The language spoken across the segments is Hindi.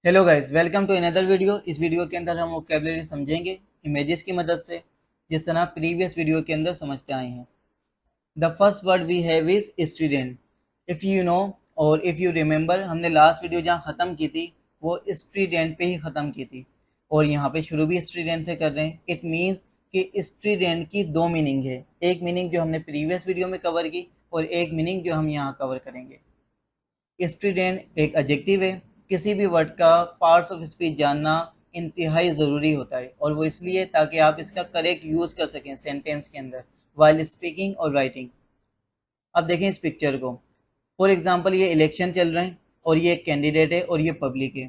Hello guys, welcome to another video. इस वीडियो के अंदर हम वोकैबुलरी समझेंगे इमेजेस की मदद से, जिस तरह प्रीवियस वीडियो के अंदर समझते आए हैं। The first word we have is strident. If you know और इफ़ यू रिमेंबर, हमने लास्ट वीडियो जहाँ ख़त्म की थी वो स्टूडेंट पे ही ख़त्म की थी, और यहाँ पे शुरू भी स्टूडेंट से कर रहे हैं। इट मीन्स कि स्टूडेंट की दो मीनिंग है, एक मीनिंग जो हमने प्रीवियस वीडियो में कवर की और एक मीनिंग जो हम यहाँ कवर करेंगे। स्टूडेंट एक एडजेक्टिव है। किसी भी वर्ड का पार्ट्स ऑफ स्पीच जानना इंतहाई ज़रूरी होता है, और वो इसलिए ताकि आप इसका करेक्ट यूज़ कर सकें सेंटेंस के अंदर वाइल स्पीकिंग और राइटिंग। अब देखें इस पिक्चर को। फॉर एग्जांपल, ये इलेक्शन चल रहे हैं और ये एक कैंडिडेट है और ये पब्लिक है।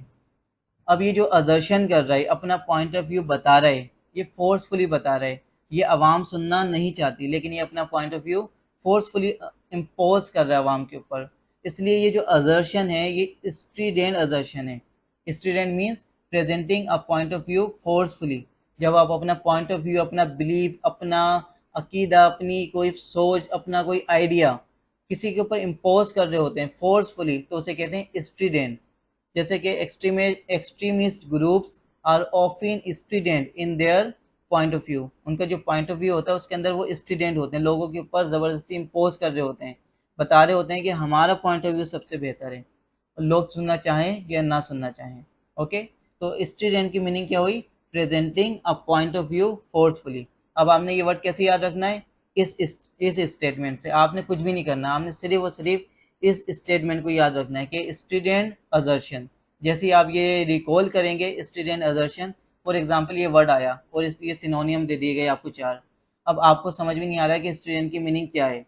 अब ये जो असर्शन कर रहा है, अपना पॉइंट ऑफ व्यू बता रहा है, ये फोर्सफुली बता रहा है। ये आवाम सुनना नहीं चाहती, लेकिन ये अपना point of view forcefully impose कर रहा है आवाम के ऊपर। इसलिए ये जो असर्शन है ये स्ट्रीडेंट असर्शन है। Strident means presenting a point of view forcefully. जब आप अपना पॉइंट ऑफ व्यू, अपना बिलीफ, अपना अकीदा, अपनी कोई सोच, अपना कोई आइडिया किसी के ऊपर इम्पोज कर रहे होते हैं फोर्सफुली, तो उसे कहते हैं स्ट्रीडेंट। जैसे कि extremist groups are often strident in their point of view. उनका जो पॉइंट ऑफ व्यू होता है उसके अंदर वो स्टूडेंट होते हैं, लोगों के ऊपर ज़बरदस्ती इम्पोज कर रहे होते हैं, बता रहे होते हैं कि हमारा पॉइंट ऑफ व्यू सबसे बेहतर है, लोग सुनना चाहें या ना सुनना चाहें। ओके, तो स्टूडेंट की मीनिंग क्या हुई? Presenting a point of view forcefully. अब आपने ये वर्ड कैसे याद रखना है? इस स्टेटमेंट से आपने कुछ भी नहीं करना, आपने सिर्फ और सिर्फ इस स्टेटमेंट को याद रखना है कि स्टूडेंट असर्शन। जैसे आप ये रिकॉल करेंगे स्टूडेंट असर्शन, फॉर एग्जांपल ये वर्ड आया और इसलिए सिनोनियम दे दिए गए आपको चार। अब आपको समझ में नहीं आ रहा है कि स्टूडेंट की मीनिंग क्या है,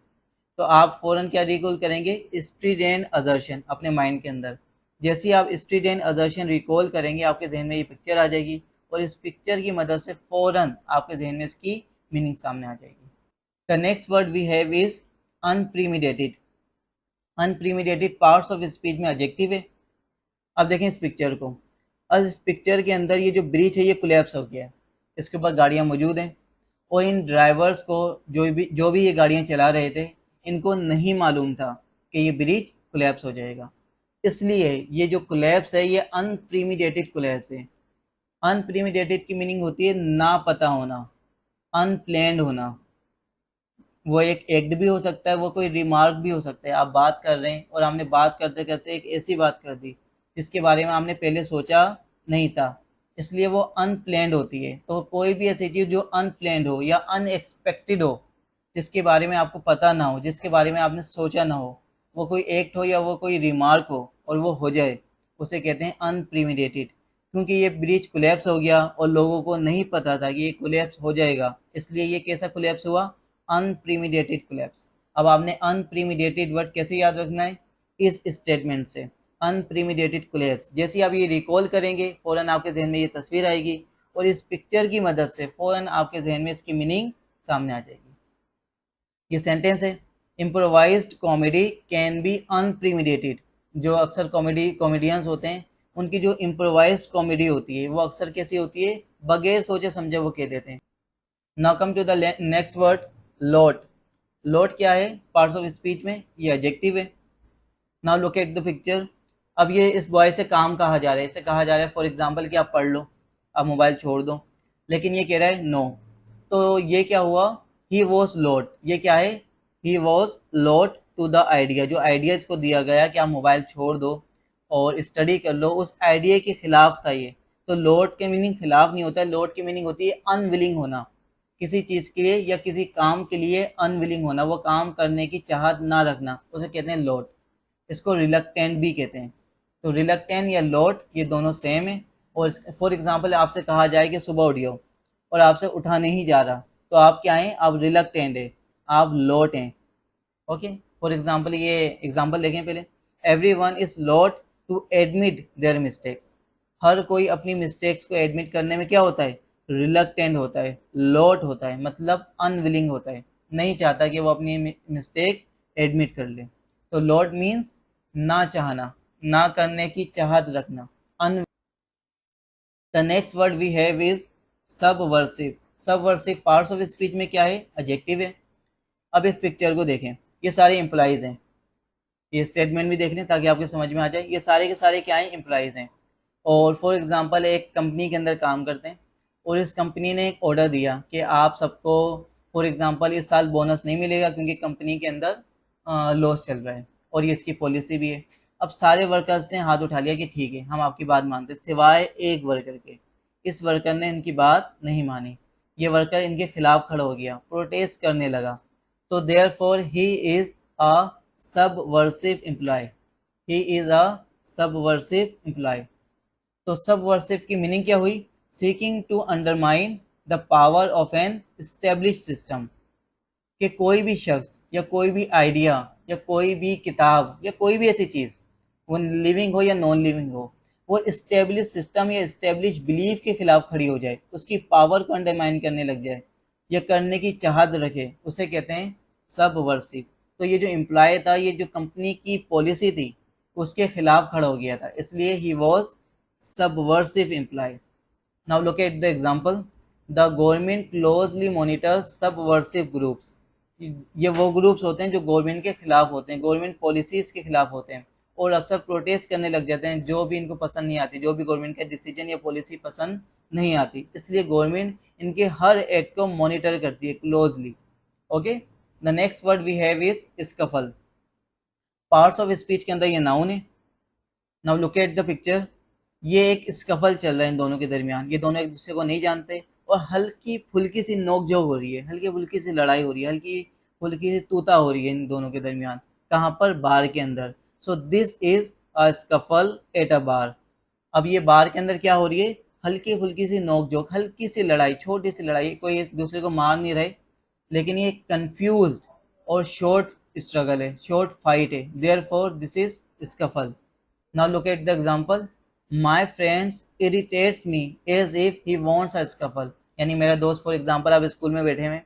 तो आप फौरन क्या रिकॉल करेंगे? स्टूडेंट असर्शन अपने माइंड के अंदर। जैसे ही आप स्टूडेंट असर्शन रिकॉल करेंगे, आपके जहन में ये पिक्चर आ जाएगी, और इस पिक्चर की मदद से फौरन आपके जहन में इसकी मीनिंग सामने आ जाएगी। The next word we have is unpremeditated. Unpremeditated parts of speech में एडजेक्टिव है। अब देखें इस पिक्चर को। अब इस पिक्चर के अंदर ये जो ब्रिज है ये कोलैप्स हो गया है, इसके ऊपर गाड़ियाँ मौजूद हैं, और इन ड्राइवर्स को, जो भी ये गाड़ियाँ चला रहे थे, इनको नहीं मालूम था कि ये ब्रिज कोलैप्स हो जाएगा। इसलिए ये जो कोलैप्स है ये अनप्रीमिडेटेड कोलैप्स है। अनप्रीमिडेटेड की मीनिंग होती है ना पता होना, अनप्लैन्ड होना। वो एक एक्ट भी हो सकता है, वो कोई रिमार्क भी हो सकता है। आप बात कर रहे हैं और हमने बात करते करते एक ऐसी बात कर दी जिसके बारे में हमने पहले सोचा नहीं था, इसलिए वो अनप्लैन्ड होती है। तो कोई भी ऐसी चीज़ जो अनप्लैन्ड हो या अनएक्सपेक्टेड हो, जिसके बारे में आपको पता ना हो, जिसके बारे में आपने सोचा ना हो, वो कोई एक्ट हो या वो कोई रिमार्क हो और वो हो जाए, उसे कहते हैं अनप्रीमिडेटेड। क्योंकि ये ब्रिज कोलैप्स हो गया और लोगों को नहीं पता था कि ये कोलैप्स हो जाएगा, इसलिए ये कैसा कोलैप्स हुआ? अनप्रीमिडेटेड कोलैप्स। अब आपने अनप्रीमिडेटेड वर्ड कैसे याद रखना है? इस स्टेटमेंट से, अनप्रीमिडेटेड कोलैप्स। जैसे आप ये रिकॉल करेंगे फौरन आपके जहन में ये तस्वीर आएगी, और इस पिक्चर की मदद से फौरन आपके जहन में इसकी मीनिंग सामने आ जाएगी। ये सेंटेंस है, इम्प्रोवाइज्ड कॉमेडी कैन बी अनप्रीमिडेटेड। जो अक्सर कॉमेडियंस होते हैं, उनकी जो इम्प्रोवाइज्ड कॉमेडी होती है वो अक्सर कैसी होती है? बगैर सोचे समझे वो कह देते हैं। Now come to the next word, loath. Loath क्या है पार्ट्स ऑफ स्पीच में? ये एडजेक्टिव है। Now look at the picture. अब ये इस बॉय से काम कहा जा रहा है, इसे कहा जा रहा है फॉर एग्जांपल कि आप पढ़ लो, आप मोबाइल छोड़ दो, लेकिन ये कह रहा है नो। तो ये क्या हुआ? He was loath. ये क्या है? He was loath to the idea. जो आइडिया इसको दिया गया कि आप मोबाइल छोड़ दो और स्टडी कर लो, उस आइडिया के खिलाफ था ये। तो लोट के मीनिंग खिलाफ नहीं होता है, लोट की मीनिंग होती है अनविलिंग होना। किसी चीज़ के लिए या किसी काम के लिए अनविलिंग होना, वो काम करने की चाहत ना रखना, उसे कहते हैं लोट। इसको रिलक्टेंट भी कहते हैं। तो रिलक्टेंट या लोट ये दोनों सेम है। और फॉर एग्जांपल आपसे कहा जाए कि सुबह उठियो और आपसे उठा नहीं जा रहा, तो आप क्या हैं? आप रिलक्टेंट है, आप लोट हैं। ओके, फॉर एग्जांपल ये एग्जांपल देखें पहले। Every one is loath to admit their mistakes. हर कोई अपनी मिस्टेक्स को एडमिट करने में क्या होता है? रिलक्टेंट होता है, लोट होता है, मतलब अनविलिंग होता है, नहीं चाहता कि वो अपनी मिस्टेक एडमिट कर ले। तो लोट मीन्स ना चाहना, ना करने की चाहत रखना, अन। The next word we have is subversive. Subversive parts of speech में क्या है? एडजेक्टिव है। अब इस पिक्चर को देखें, ये सारे एम्प्लॉइज हैं। ये स्टेटमेंट भी देख लें ताकि आपको समझ में आ जाए। ये सारे के सारे क्या हैं? एम्प्लॉइज हैं। और फॉर एग्जांपल एक कंपनी के अंदर काम करते हैं और इस कंपनी ने एक ऑर्डर दिया कि आप सबको फॉर एग्जांपल इस साल बोनस नहीं मिलेगा क्योंकि कंपनी के अंदर लॉस चल रहा है और ये इसकी पॉलिसी भी है। अब सारे वर्कर्स ने हाथ उठा लिया कि ठीक है हम आपकी बात मानते हैं, सिवाय एक वर्कर के। इस वर्कर ने इनकी बात नहीं मानी, ये वर्कर इनके खिलाफ खड़ा हो गया, प्रोटेस्ट करने लगा। तो therefore he is a subversive employee, he is a subversive employee. तो सबवर्सिव की मीनिंग क्या हुई? Seeking to undermine the power of an establish system, कि कोई भी शख्स या कोई भी आइडिया या कोई भी किताब या कोई भी ऐसी चीज़, वो लिविंग हो या नॉन लिविंग हो, वो इस्टेब्लिश सिस्टम या इस्टेब्लिश बिलीफ के खिलाफ खड़ी हो जाए, उसकी पावर को अंडरमाइन करने लग जाए या करने की चाहत रखे, उसे कहते हैं सबवर्सिव। तो ये जो एम्प्लॉय था, ये जो कंपनी की पॉलिसी थी उसके खिलाफ खड़ा हो गया था, इसलिए he was subversive employee. Now look at the example, the government closely monitors subversive groups. ये वो ग्रुप्स होते हैं जो गवर्नमेंट के खिलाफ होते हैं, गवर्नमेंट पॉलिसीज़ के खिलाफ होते हैं और अक्सर प्रोटेस्ट करने लग जाते हैं, जो भी इनको पसंद नहीं आती, जो भी गवर्नमेंट का डिसीजन या पॉलिसी पसंद नहीं आती, इसलिए गवर्नमेंट इनके हर एक्ट को मॉनिटर करती है closely. Okay, the next word we have is scuffle. Parts of speech के अंदर ये नाउन है। Now look at the picture, ये एक स्कफल चल रहा है इन दोनों के दरमियान, ये दोनों एक दूसरे को नहीं जानते और हल्की फुल्की सी नोकझोंक हो रही है, हल्की फुल्की सी लड़ाई हो रही है, हल्की फुल्की सी तूता हो रही है इन दोनों के दरमियान। कहाँ पर? बार के अंदर। So this is a scuffle at a bar. अब ये बार के अंदर क्या हो रही है? हल्की फुल्की सी नोकझोंक, हल्की सी लड़ाई, छोटी सी लड़ाई, कोई एक दूसरे को मार नहीं रहे, लेकिन ये कंफ्यूज्ड और शॉर्ट स्ट्रगल है, शॉर्ट फाइट है, therefore this is scuffle. Now look at the example, my friends irritates me as if he wants a scuffle. यानी मेरा दोस्त, फॉर एग्जांपल आप स्कूल में बैठे हुए,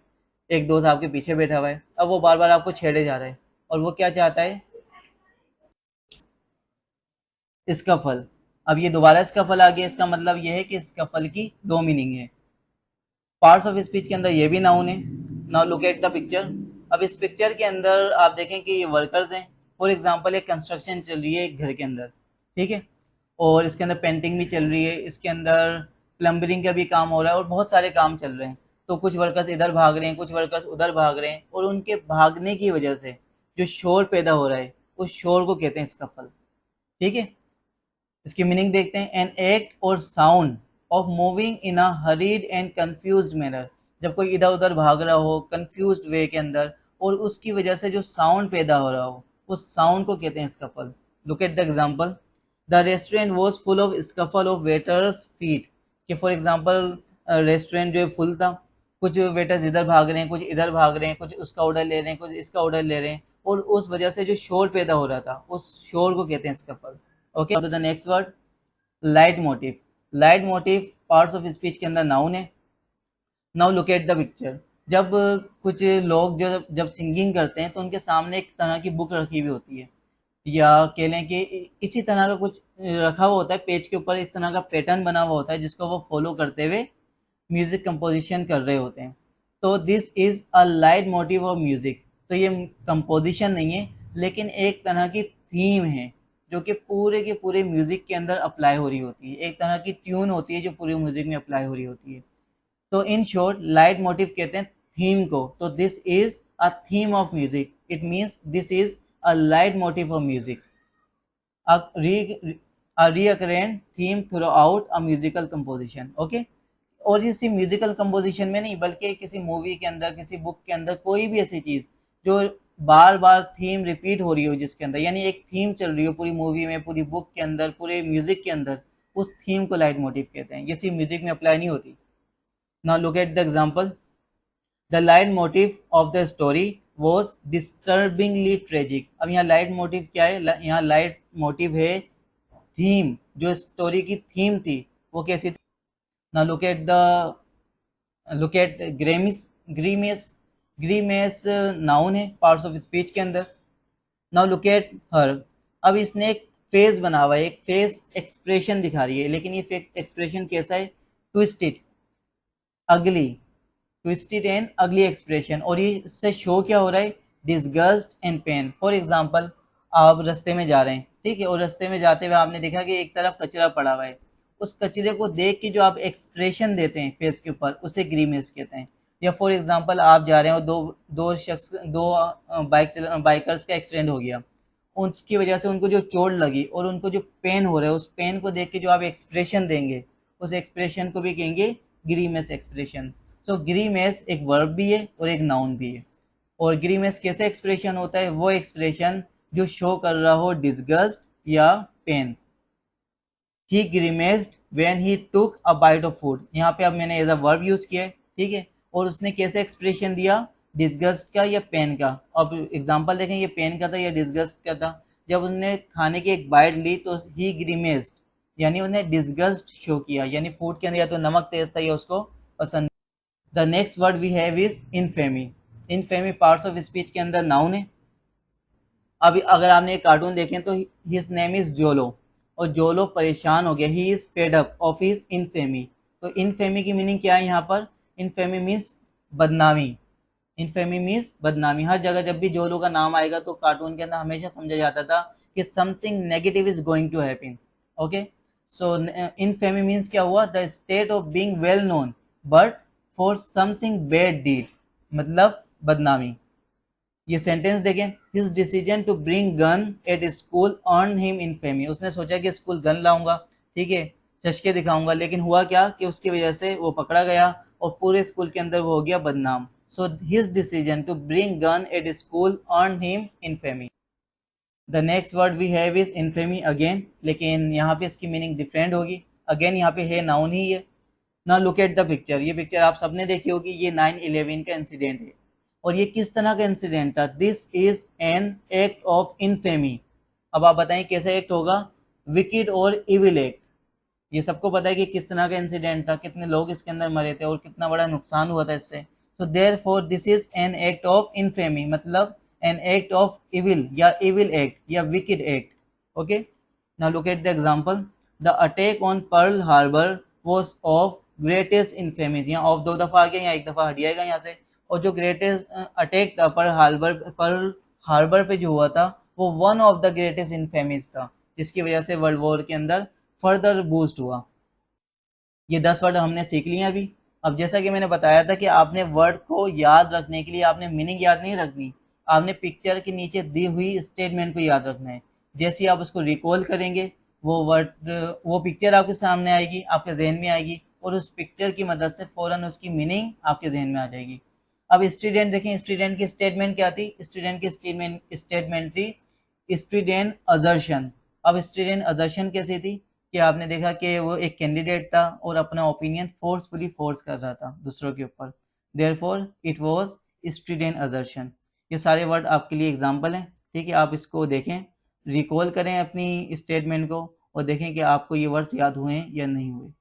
एक दोस्त आपके पीछे बैठा हुआ है, अब वो बार बार आपको छेड़े जा रहा है और वो क्या चाहता है? स्कफल। अब ये दोबारा स्कफल आ गया, इसका मतलब ये है कि स्कफल की दो मीनिंग है। पार्ट्स ऑफ स्पीच के अंदर ये भी नाउन है। Now look at the picture. अब इस पिक्चर के अंदर आप देखें कि ये वर्कर्स हैं, फॉर एग्जांपल एक कंस्ट्रक्शन चल रही है एक घर के अंदर, ठीक है, और इसके अंदर पेंटिंग भी चल रही है, इसके अंदर प्लम्बरिंग का भी काम हो रहा है और बहुत सारे काम चल रहे हैं। तो कुछ वर्कर्स इधर भाग रहे हैं, कुछ वर्कर्स उधर भाग रहे हैं और उनके भागने की वजह से जो शोर पैदा हो रहा है उस शोर को कहते हैं स्कफल। ठीक है, इसकी मीनिंग देखते हैं। एन एक्ट और sound of moving in a hurried and confused manner. जब कोई इधर उधर भाग रहा हो कंफ्यूज्ड वे के अंदर और उसकी वजह से जो साउंड पैदा हो रहा हो, उस साउंड को कहते हैं scuffle. Look at the example, the restaurant was full of scuffle of waiters feet. कि फॉर एग्जांपल रेस्टोरेंट जो है फुल था, कुछ वेटर्स इधर भाग रहे हैं, कुछ इधर भाग रहे हैं, कुछ उसका ऑर्डर ले रहे हैं, कुछ इसका ऑर्डर ले रहे हैं और उस वजह से जो शोर पैदा हो रहा था उस शोर को कहते हैं स्कफल। ओके, अब the next word, light motive. Light motive parts of speech के अंदर नाउन है। Now look at the picture. जब कुछ लोग जो जब सिंगिंग करते हैं तो उनके सामने एक तरह की बुक रखी हुई होती है, या कह लें कि इसी तरह का कुछ रखा हुआ होता है, पेज के ऊपर इस तरह का पैटर्न बना हुआ होता है जिसको वो फॉलो करते हुए म्यूजिक कंपोजिशन कर रहे होते हैं। तो this is a light motive of music. तो ये कंपोजिशन नहीं है लेकिन एक तरह की थीम है जो कि पूरे के पूरे म्यूजिक के अंदर अप्लाई हो रही होती है, एक तरह की ट्यून होती है जो पूरे म्यूजिक में अप्लाई हो रही होती है। तो इन शॉर्ट लाइट मोटिव कहते हैं थीम को। तो this is a theme of music, it means this is a light motive of music, a recurrent theme throughout a musical composition। Okay, और इसी म्यूजिकल कंपोजिशन में नहीं बल्कि किसी मूवी के अंदर, किसी बुक के अंदर, कोई भी ऐसी चीज़ जो बार बार थीम रिपीट हो रही हो जिसके अंदर, यानी एक थीम चल रही हो पूरी मूवी में, पूरी बुक के अंदर, पूरे म्यूजिक के अंदर, उस थीम को लाइट मोटिव कहते हैं। ये सिर्फ म्यूजिक में अप्लाई नहीं होती। Now look at the example, the leitmotif of the story was disturbingly tragic. अब यहाँ लाइट मोटिव क्या है? यहाँ लाइट मोटिव है थीम, जो स्टोरी की थीम थी वो कैसी थी? Now look at grimace. Grimace, grimace noun है पार्ट्स ऑफ स्पीच के अंदर। Now look at her. अब इसने एक फेस बना हुआ है, एक फेस एक्सप्रेशन दिखा रही है, लेकिन ये फेस एक्सप्रेशन कैसा है? ट्विस्टेड, अगली, ट्विस्टेड एंड अगली एक्सप्रेशन। और ये इससे शो क्या हो रहा है? Disgust and pain. For example आप रास्ते में जा रहे हैं, ठीक है, और रास्ते में जाते हुए आपने देखा कि एक तरफ कचरा पड़ा हुआ है, उस कचरे को देख के जो आप एक्सप्रेशन देते हैं फेस के ऊपर, उसे ग्रीमेस कहते हैं। या फॉर एग्जांपल आप जा रहे हो, दो बाइकर्स का एक्सीडेंट हो गया, उसकी वजह से उनको जो चोट लगी और उनको जो पेन हो रहा है, उस पेन को देख के जो आप एक्सप्रेशन देंगे, उस एक्सप्रेशन को भी कहेंगे ग्रीमेस एक्सप्रेशन। सो ग्रीमेस एक वर्ब भी है और एक नाउन भी है। और ग्रीमेस कैसे एक्सप्रेशन होता है? वो एक्सप्रेशन जो शो कर रहा हो डिसगस्ट या pain. He grimaced when he took a bite of food, यहाँ पे अब मैंने एज अ वर्ब यूज किया है, ठीक है। और उसने कैसे एक्सप्रेशन दिया? डिसगस्ट का या पेन का। अब एग्जांपल देखें, ये पेन का था या डिसगस्ट का था। जब उसने खाने की एक बाइट ली तो ही ग्रीमेस्ड, यानी उन्हें डिसगस्ट शो किया, यानी फूड के अंदर या तो नमक तेज था या उसको पसंद। The next word we have is infamy. Infamy parts of speech के अंदर नाउन है। अब अगर आपने एक कार्टून देखें तो हिज नेम इज जोलो, और जोलो परेशान हो गया, he is fed up of his infamy. तो इनफेमी की मीनिंग क्या है यहाँ पर? इनफेमी मीन्स बदनामी। इनफेमी मीन्स बदनामी। हर जगह जब भी जोलो का नाम आएगा तो कार्टून के अंदर हमेशा समझा जाता था कि something negative is going to happen. Okay, so infamy means क्या हुआ? The state of being well known but for something bad deed, मतलब बदनामी। ये सेंटेंस देखें, his decision to bring gun at school earn him infamy. उसने सोचा कि स्कूल गन लाऊंगा, ठीक है, चश्के दिखाऊंगा, लेकिन हुआ क्या कि उसकी वजह से वो पकड़ा गया और पूरे स्कूल के अंदर वो हो गया बदनाम। So his decision to bring gun at school earn him infamy. The next word we have is infamy again, लेकिन यहाँ पे इसकी मीनिंग डिफरेंट होगी। अगेन यहाँ पे है नाउन ही है। ना लुक एट द पिक्चर, ये पिक्चर आप सबने देखी होगी, ये 9/11 का इंसिडेंट है। और ये किस तरह का इंसिडेंट था? This is an act of infamy. अब आप बताएं कैसे एक्ट होगा? विकेड और इविल एक्ट। ये सबको पता है कि किस तरह का इंसिडेंट था, कितने लोग इसके अंदर मरे थे और कितना बड़ा नुकसान हुआ था इससे। So therefore this is an act of infamy, मतलब एन एक्ट ऑफ इविल या इविल एक्ट या wicked act. Okay, now look at the example. The attack on Pearl Harbor was of greatest infamy. यहाँ ऑफ दो दफा आ गया, यहाँ एक दफा हट जाएगा यहाँ से। और जो ग्रेटेस्ट अटैक था पर्ल हार्बर पे जो हुआ था, वो वन ऑफ द ग्रेटेस्ट इनफेमीज था, जिसकी वजह से वर्ल्ड वॉर के अंदर फर्दर बूस्ट हुआ। ये 10 वर्ड हमने सीख लिए अभी। अब जैसा कि मैंने बताया था कि आपने वर्ड को याद रखने के लिए आपने मीनिंग याद नहीं रखनी, आपने पिक्चर के नीचे दी हुई स्टेटमेंट को याद रखना है। जैसे ही आप उसको रिकॉल करेंगे, वो पिक्चर आपके सामने आएगी, आपके जहन में आएगी, और उस पिक्चर की मदद से फौरन उसकी मीनिंग आपके जहन में आ जाएगी। अब स्टूडेंट देखें, स्टूडेंट की स्टेटमेंट क्या थी? स्टूडेंट की स्टेटमेंट थी स्टूडेंट अजर्शन। अब स्टूडेंट अजर्शन कैसी थी कि आपने देखा कि वो एक कैंडिडेट था और अपना ओपिनियन फोर्सफुली फोर्स कर रहा था दूसरों के ऊपर। Therefore it was student अजर्शन। ये सारे वर्ड आपके लिए एग्जांपल हैं, ठीक है। आप इसको देखें, रिकॉल करें अपनी स्टेटमेंट को और देखें कि आपको ये वर्ड्स याद हुए हैं या नहीं हुए।